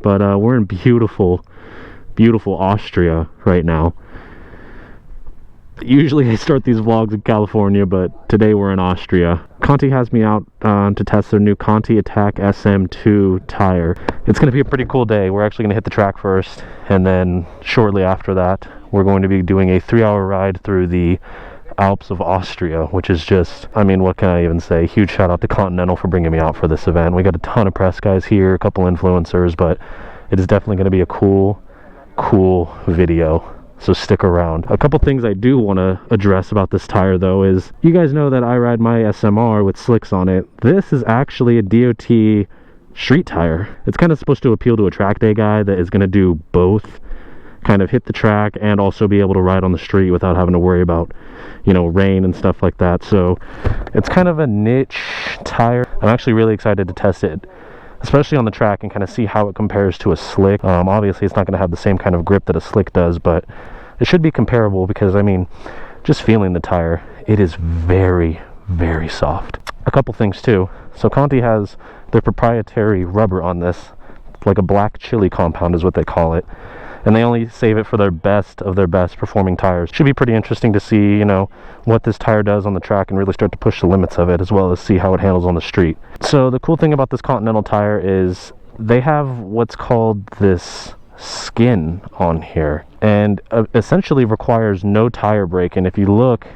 but we're in beautiful Austria right now. Usually I start these vlogs in California, but today we're in Austria. Conti has me out to test their new contiAttack SM2 tire. It's going to be a pretty cool day. We're actually going to hit the track first, and then shortly after that we're going to be doing a 3-hour ride through the Alps of Austria, which is just, I mean, what can I even say? Huge shout out to Continental for bringing me out for this event. We got a ton of press guys here, a couple influencers, but it is definitely going to be a cool video. So stick around. A couple things I do want to address about this tire though is, you guys know that I ride my SMR with slicks on it. This is actually a DOT street tire. It's kind of supposed to appeal to a track day guy that is going to do both, kind of hit the track and also be able to ride on the street without having to worry about, you know, rain and stuff like that. So it's kind of a niche tire. I'm actually really excited to test it, especially on the track, and kind of see how it compares to a slick. Obviously it's not going to have the same kind of grip that a slick does, but it should be comparable, because I mean, just feeling the tire, it is very soft. A couple things too. So Conti has their proprietary rubber on this, like a black chili compound is what they call it, and they only save it for their best of their best performing tires. Should be pretty interesting to see, you know, what this tire does on the track and really start to push the limits of it, as well as see how it handles on the street. So the cool thing about this Continental tire is they have what's called this skin on here, and essentially requires no tire break. And if you look,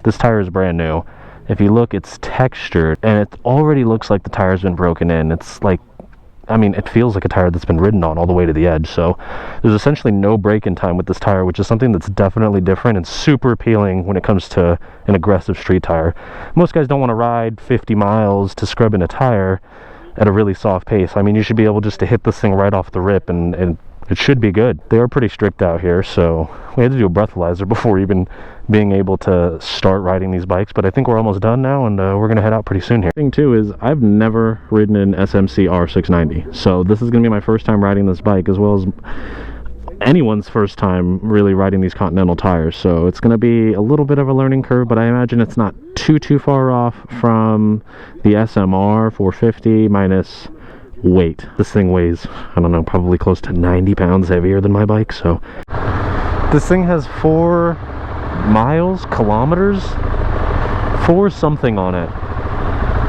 this tire is brand new. If you look, it's textured, and it already looks like the tire's been broken in. It's like, I mean, it feels like a tire that's been ridden on all the way to the edge. So there's essentially no break-in time with this tire, which is something that's definitely different and super appealing when it comes to an aggressive street tire. Most guys don't want to ride 50 miles to scrub in a tire at a really soft pace. I mean, you should be able just to hit this thing right off the rip, and it should be good. They are pretty strict out here, so we had to do a breathalyzer before even being able to start riding these bikes, but I think we're almost done now, and we're gonna head out pretty soon here. The thing too is, I've never ridden an SMC R690, so this is gonna be my first time riding this bike, as well as anyone's first time really riding these Continental tires. So it's gonna be a little bit of a learning curve, but I imagine it's not too far off from the SMR 450 minus weight. This thing weighs, I don't know, probably close to 90 pounds heavier than my bike. So this thing has 4 kilometers, 4 something on it.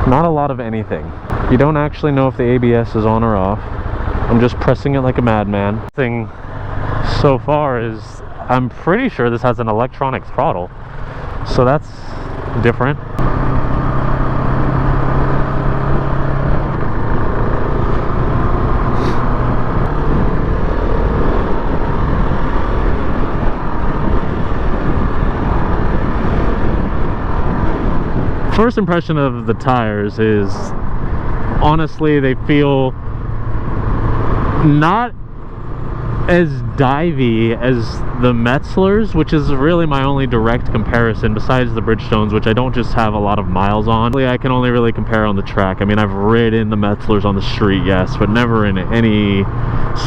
Not a lot of anything. You don't actually know if the ABS is on or off. I'm just pressing it like a madman. The thing so far is, I'm pretty sure this has an electronic throttle, so that's different. First impression of the tires is, honestly, they feel not as divey as the Metzlers, which is really my only direct comparison besides the Bridgestones, which I don't just have a lot of miles on. I can only really compare on the track. I mean, I've ridden the Metzlers on the street, yes, but never in any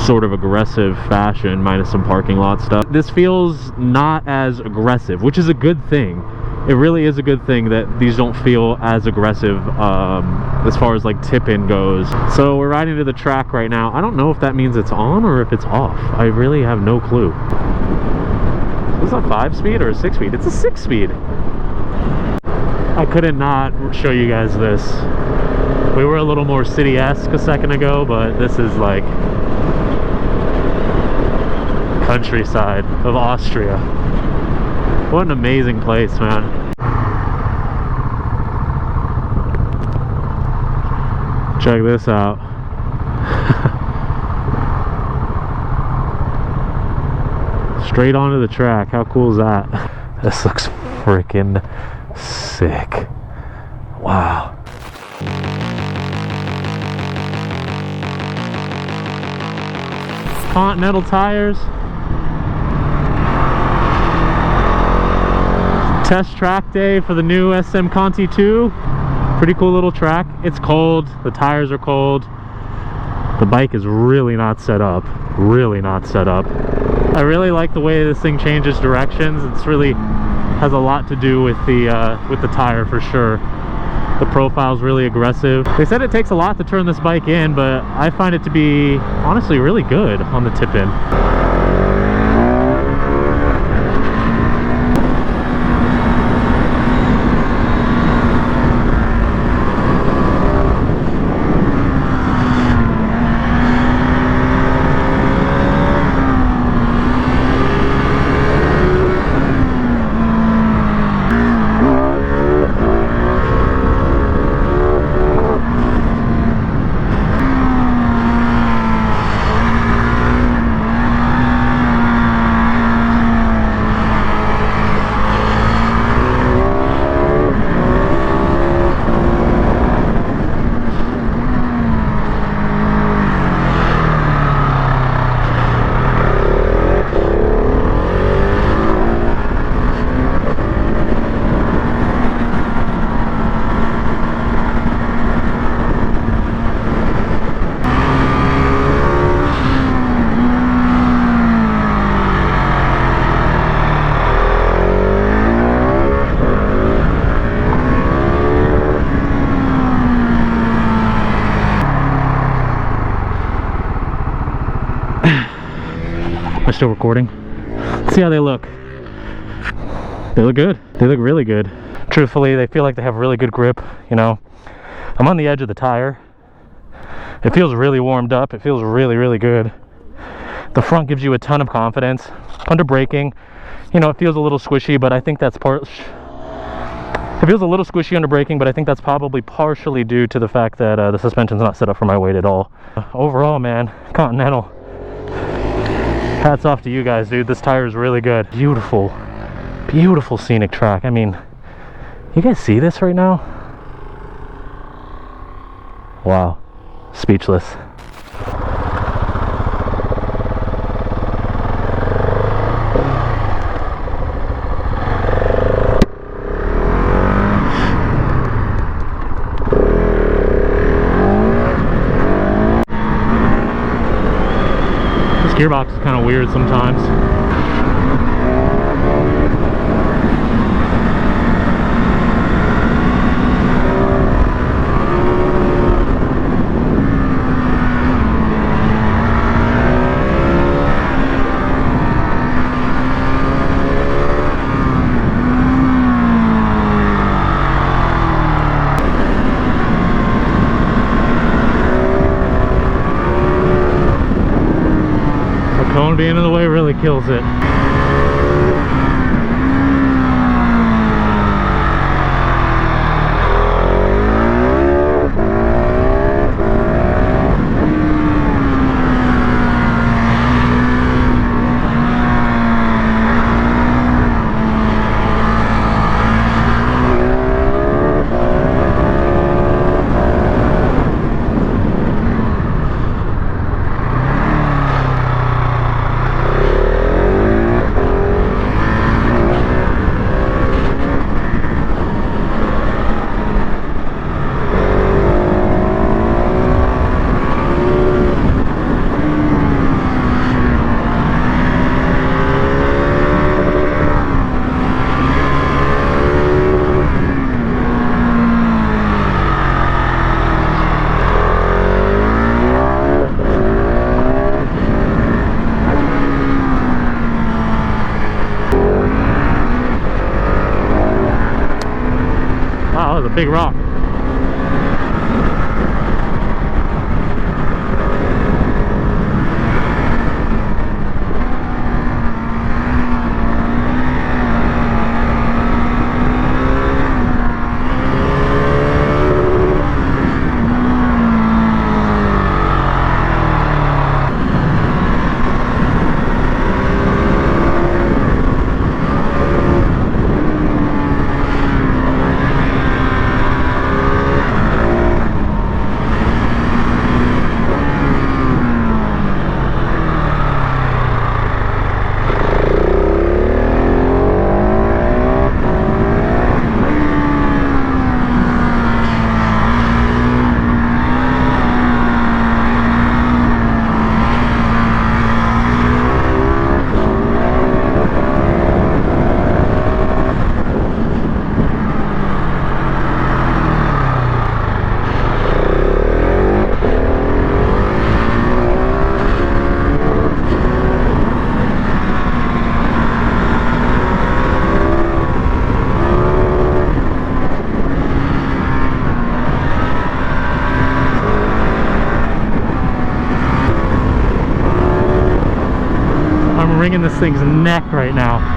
sort of aggressive fashion, minus some parking lot stuff. This feels not as aggressive, which is a good thing. It really is a good thing that these don't feel as aggressive as far as like tip-in goes. So we're riding to the track right now. I don't know if that means it's on or if it's off. I really have no clue. Is this a 5-speed or a 6-speed? It's a 6-speed. I couldn't not show you guys this. We were a little more city-esque a second ago, but this is like countryside of Austria. What an amazing place, man. Check this out. Straight onto the track. How cool is that? This looks freaking sick. Wow. Continental tires. Test track day for the new SM Conti 2. Pretty cool little track. It's cold, the tires are cold, the bike is really not set up, I really like the way this thing changes directions. It's really has a lot to do with the tire for sure. The profile's really aggressive. They said it takes a lot to turn this bike in, but I find it to be honestly really good on the tip-in. Am I still recording? Let's see how they look. They look good. They look really good. Truthfully, they feel like they have really good grip, you know. I'm on the edge of the tire. It feels really warmed up. It feels really, really good. The front gives you a ton of confidence. Under braking, you know, it feels a little squishy, but I think that's it feels a little squishy under braking, but I think that's probably partially due to the fact that the suspension's not set up for my weight at all. Overall, man, Continental, hats off to you guys, dude. This tire is really good. Beautiful, beautiful scenic track. I mean, you guys see this right now? Wow, speechless. Gearbox is kind of weird sometimes. Cone being in the way really kills it. Wow, that was a big rock. wringing this thing's neck right now.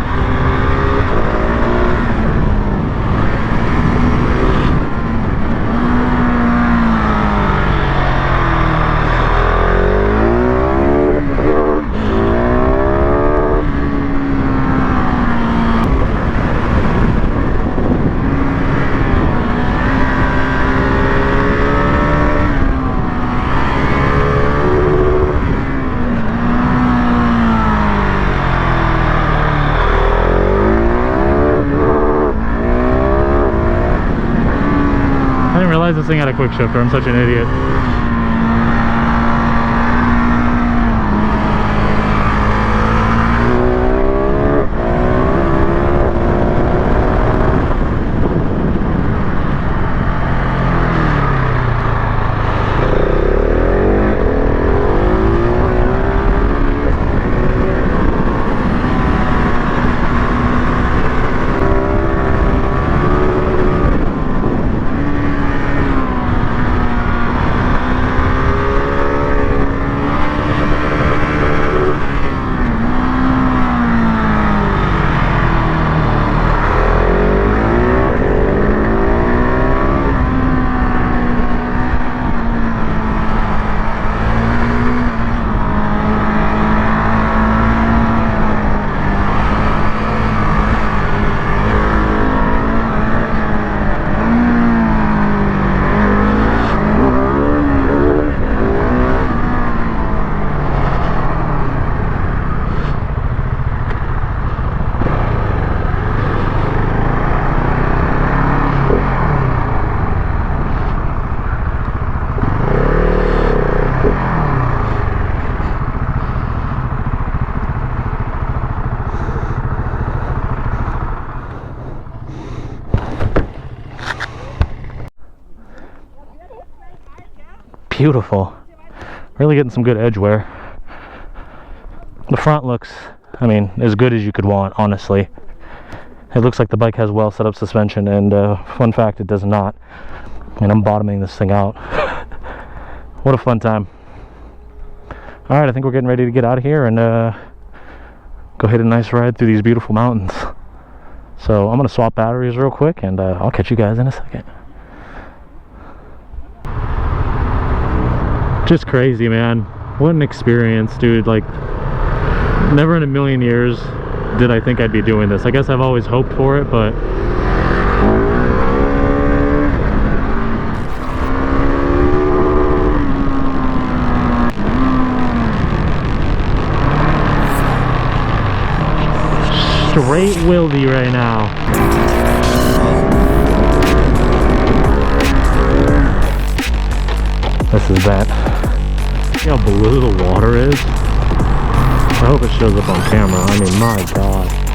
This thing had a quick shifter. I'm such an idiot. Beautiful. Really getting some good edge wear. The front looks, I mean, as good as you could want, honestly. It looks like the bike has well set up suspension, and fun fact, it does not. And I'm bottoming this thing out. What a fun time. Alright, I think we're getting ready to get out of here and go hit a nice ride through these beautiful mountains. So I'm going to swap batteries real quick, and I'll catch you guys in a second. Just crazy, man. What an experience, dude. Like, never in a million years did I think I'd be doing this. I guess I've always hoped for it, but straight wildy right now. This is that. See how blue the water is? I hope it shows up on camera. I mean, my God.